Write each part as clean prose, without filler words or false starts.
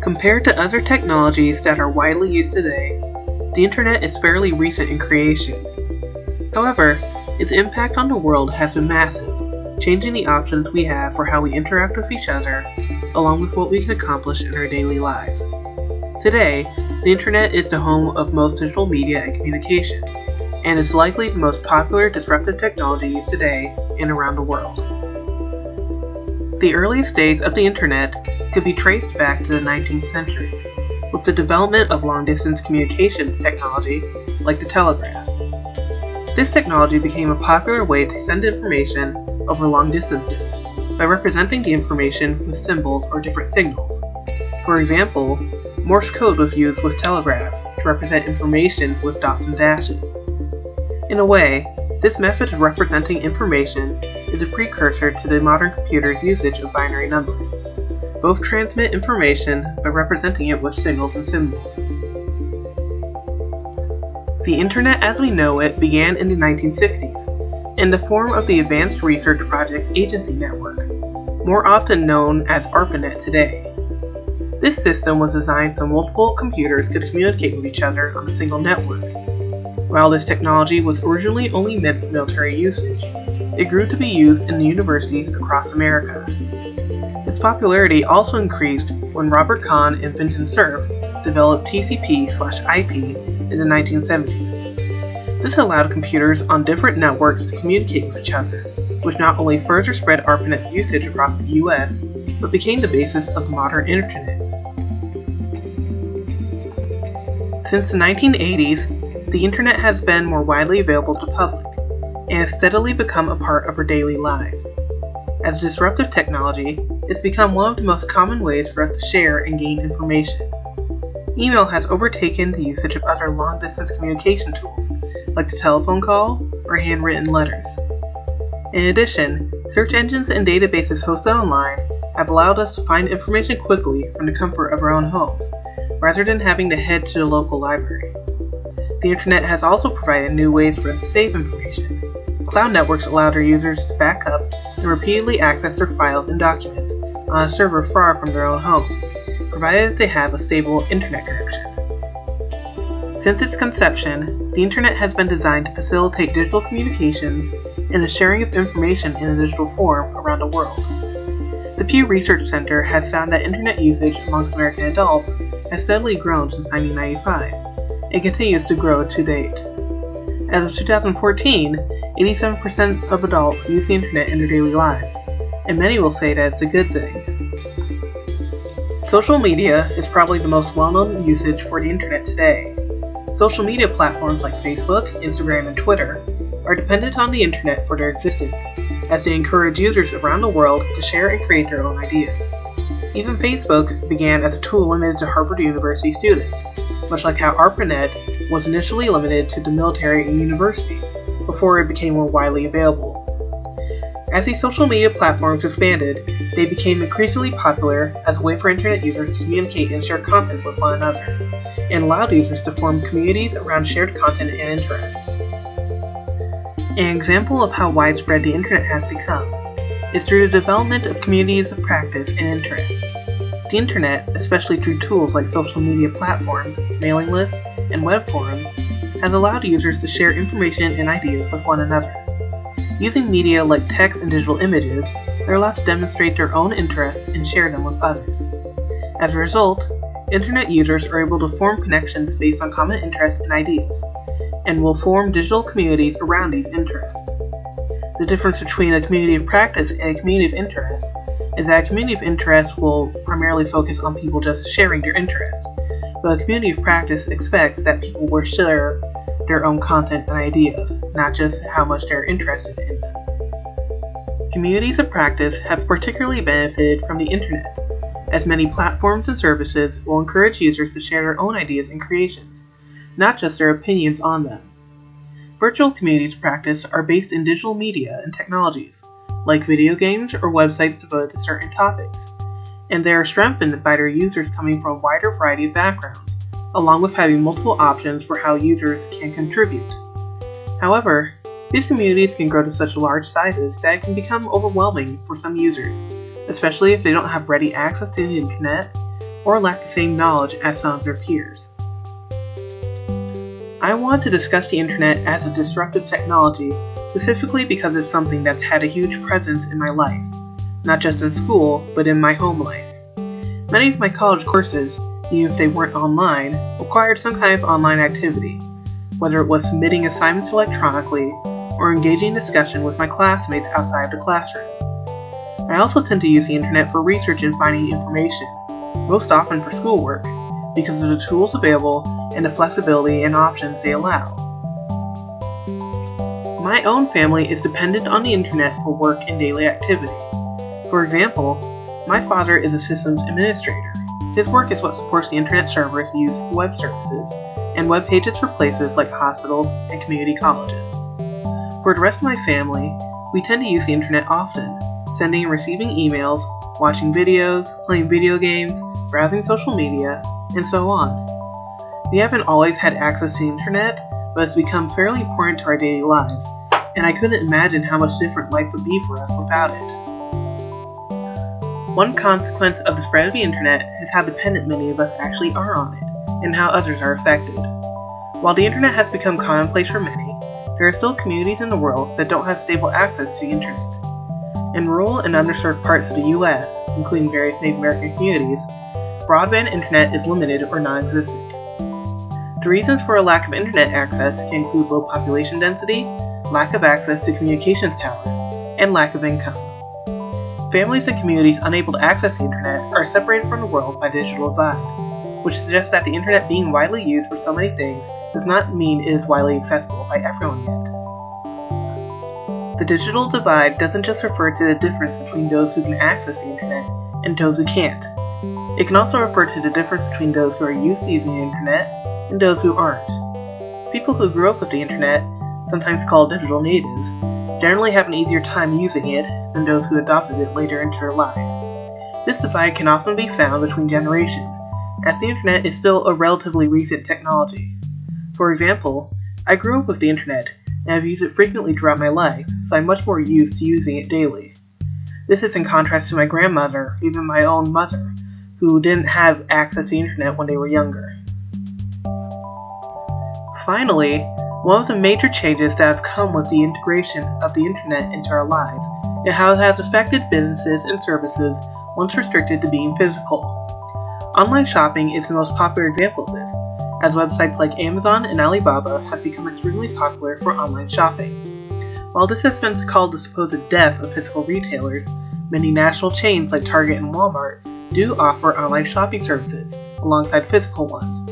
Compared to other technologies that are widely used today, the internet is fairly recent in creation. However, its impact on the world has been massive, changing the options we have for how we interact with each other, along with what we can accomplish in our daily lives. Today, the internet is the home of most digital media and communications, and is likely the most popular disruptive technology used today and around the world. The earliest days of the internet could be traced back to the 19th century, with the development of long-distance communications technology like the telegraph. This technology became a popular way to send information over long distances by representing the information with symbols or different signals. For example, Morse code was used with telegraphs to represent information with dots and dashes. In a way, this method of representing information is a precursor to the modern computer's usage of binary numbers. Both transmit information by representing it with signals and symbols. The internet as we know it began in the 1960s in the form of the Advanced Research Projects Agency Network, more often known as ARPANET today. This system was designed so multiple computers could communicate with each other on a single network. While this technology was originally only meant for military usage, it grew to be used in the universities across America. Its popularity also increased when Robert Kahn and Vinton Cerf developed TCP/IP in the 1970s. This allowed computers on different networks to communicate with each other, which not only further spread ARPANET's usage across the US, but became the basis of the modern internet. Since the 1980s, the internet has been more widely available to the public, and has steadily become a part of our daily lives. As disruptive technology, it's become one of the most common ways for us to share and gain information. Email has overtaken the usage of other long-distance communication tools, like the telephone call or handwritten letters. In addition, search engines and databases hosted online have allowed us to find information quickly from the comfort of our own homes, rather than having to head to the local library. The internet has also provided new ways for us to save information. Cloud networks allow their users to back up and repeatedly access their files and documents on a server far from their own home, provided that they have a stable internet connection. Since its conception, the internet has been designed to facilitate digital communications and the sharing of information in a digital form around the world. The Pew Research Center has found that internet usage amongst American adults has steadily grown since 1995, and continues to grow to date. As of 2014, 87% of adults use the internet in their daily lives, and many will say that it's a good thing. Social media is probably the most well-known usage for the internet today. Social media platforms like Facebook, Instagram, and Twitter are dependent on the internet for their existence, as they encourage users around the world to share and create their own ideas. Even Facebook began as a tool limited to Harvard University students, much like how ARPANET was initially limited to the military and universities, before it became more widely available. As these social media platforms expanded, they became increasingly popular as a way for internet users to communicate and share content with one another, and allowed users to form communities around shared content and interests. An example of how widespread the internet has become is through the development of communities of practice and interest. The internet, especially through tools like social media platforms, mailing lists, and web forums, has allowed users to share information and ideas with one another. Using media like text and digital images, they're allowed to demonstrate their own interests and share them with others. As a result, internet users are able to form connections based on common interests and ideas, and will form digital communities around these interests. The difference between a community of practice and a community of interest is that a community of interest will primarily focus on people just sharing their interest, but a community of practice expects that people will share their own content and ideas, not just how much they're interested in them. Communities of practice have particularly benefited from the internet, as many platforms and services will encourage users to share their own ideas and creations, not just their opinions on them. Virtual communities of practice are based in digital media and technologies, like video games or websites devoted to certain topics, and they are strengthened by their users coming from a wider variety of backgrounds, along with having multiple options for how users can contribute. However, these communities can grow to such large sizes that it can become overwhelming for some users, especially if they don't have ready access to the internet, or lack the same knowledge as some of their peers. I want to discuss the internet as a disruptive technology specifically because it's something that's had a huge presence in my life, not just in school, but in my home life. Many of my college courses, even if they weren't online, required some kind of online activity, whether it was submitting assignments electronically or engaging in discussion with my classmates outside of the classroom. I also tend to use the internet for research and finding information, most often for schoolwork, because of the tools available and the flexibility and options they allow. My own family is dependent on the internet for work and daily activity. For example, my father is a systems administrator. His work is what supports the internet servers used for web services and web pages for places like hospitals and community colleges. For the rest of my family, we tend to use the internet often, sending and receiving emails, watching videos, playing video games, browsing social media, and so on. We haven't always had access to the internet, but it's become fairly important to our daily lives, and I couldn't imagine how much different life would be for us without it. One consequence of the spread of the internet is how dependent many of us actually are on it, and how others are affected. While the internet has become commonplace for many, there are still communities in the world that don't have stable access to the internet. In rural and underserved parts of the U.S., including various Native American communities, broadband internet is limited or non-existent. The reasons for a lack of internet access can include low population density, lack of access to communications towers, and lack of income. Families and communities unable to access the internet are separated from the world by digital divide, which suggests that the internet being widely used for so many things does not mean it is widely accessible by everyone yet. The digital divide doesn't just refer to the difference between those who can access the internet and those who can't. It can also refer to the difference between those who are used to using the internet and those who aren't. People who grew up with the internet, sometimes called digital natives, generally have an easier time using it than those who adopted it later into their lives. This divide can often be found between generations, as the internet is still a relatively recent technology. For example, I grew up with the internet and have used it frequently throughout my life, so I'm much more used to using it daily. This is in contrast to my grandmother, even my own mother, who didn't have access to the internet when they were younger. Finally, one of the major changes that have come with the integration of the internet into our lives is how it has affected businesses and services once restricted to being physical. Online shopping is the most popular example of this, as websites like Amazon and Alibaba have become extremely popular for online shopping. While this has been called the supposed death of physical retailers, many national chains like Target and Walmart do offer online shopping services alongside physical ones.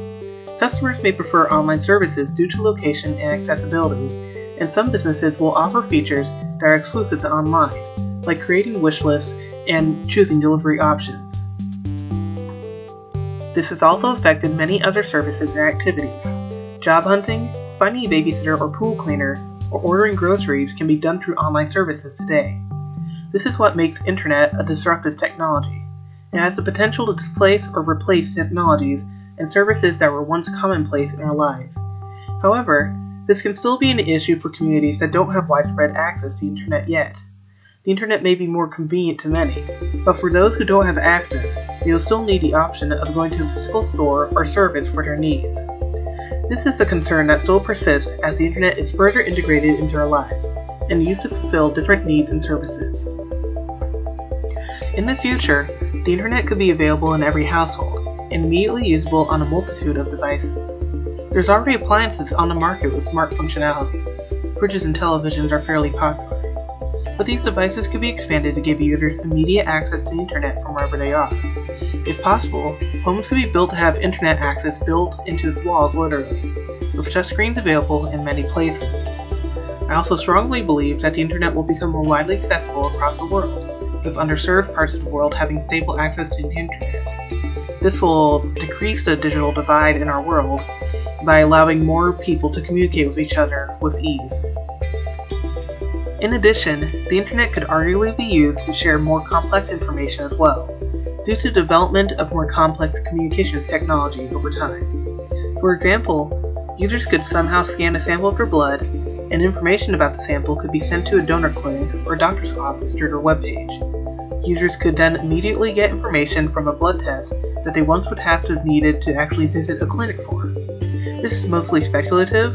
Customers may prefer online services due to location and accessibility, and some businesses will offer features that are exclusive to online, like creating wish lists and choosing delivery options. This has also affected many other services and activities. Job hunting, finding a babysitter or pool cleaner, or ordering groceries can be done through online services today. This is what makes internet a disruptive technology. It has the potential to displace or replace technologies and services that were once commonplace in our lives. However, this can still be an issue for communities that don't have widespread access to the internet yet. The internet may be more convenient to many, but for those who don't have access, they will still need the option of going to a physical store or service for their needs. This is a concern that still persists as the internet is further integrated into our lives and used to fulfill different needs and services. In the future, the internet could be available in every household and immediately usable on a multitude of devices. There's already appliances on the market with smart functionality. Fridges and televisions are fairly popular. But these devices could be expanded to give users immediate access to the internet from wherever they are. If possible, homes could be built to have internet access built into its walls literally, with touchscreens available in many places. I also strongly believe that the internet will become more widely accessible across the world, with underserved parts of the world having stable access to the internet. This will decrease the digital divide in our world by allowing more people to communicate with each other with ease. In addition, the internet could arguably be used to share more complex information as well, due to development of more complex communications technology over time. For example, users could somehow scan a sample of their blood, and information about the sample could be sent to a donor clinic or doctor's office through their webpage. Users could then immediately get information from a blood test that they once would have to have needed to actually visit a clinic for. This is mostly speculative,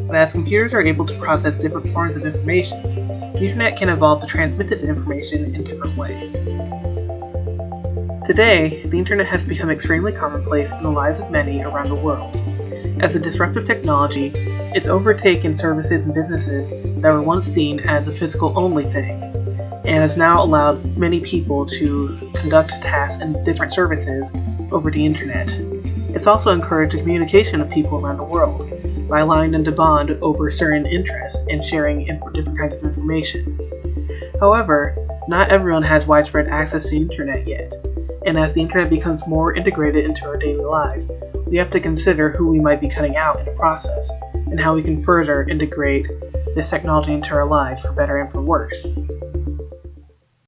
but as computers are able to process different forms of information, the internet can evolve to transmit this information in different ways. Today, the internet has become extremely commonplace in the lives of many around the world. As a disruptive technology, it's overtaken services and businesses that were once seen as a physical-only thing, and has now allowed many people to conduct tasks and different services over the internet. It's also encouraged the communication of people around the world by allowing them to bond over certain interests and sharing different kinds of information. However, not everyone has widespread access to the internet yet, and as the internet becomes more integrated into our daily lives, we have to consider who we might be cutting out in the process, and how we can further integrate this technology into our lives for better and for worse.